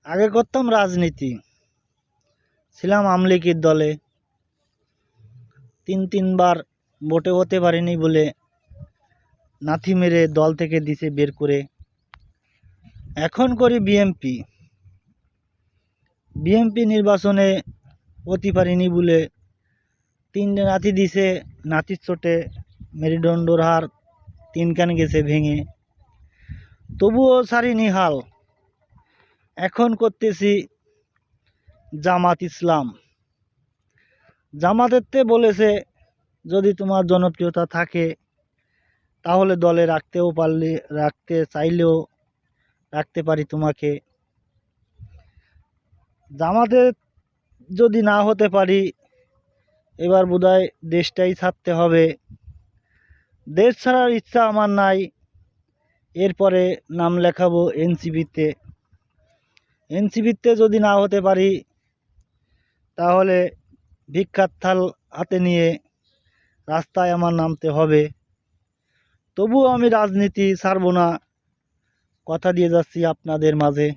আগে করতাম রাজনীতি, ছিলাম আওয়ামী লীগের দলে। তিনবার ভোটে হতে পারিনি বলে নাথি মেরে দল থেকে দিছে বের করে। এখন করি বিএমপি নির্বাচনে হতে পারিনি বলে 3টে নাতি দিছে, নাতির চোটে মেরুদণ্ডর হাড় 3 কান গেছে ভেঙে, তবুও ছাড়িনি হাল। এখন করতেছি জামাত ইসলাম। জামাতেতে বলেছে যদি তোমার জনপ্রিয়তা থাকে তাহলে দলে রাখতে চাইলেও রাখতে পারি তোমাকে। জামাতে যদি না হতে পারি এবার বোধহয় দেশটাই ছাড়তে হবে। দেশ ছাড়ার ইচ্ছা আমার নাই। এরপরে নাম লেখাবো এনসিপিতে যদি না হতে পারি তাহলে ভিক্ষার থাল হাতে নিয়ে রাস্তায় আমার নামতে হবে। তবুও আমি রাজনীতি ছাড়ব না, কথা দিয়ে যাচ্ছি আপনাদের মাঝে।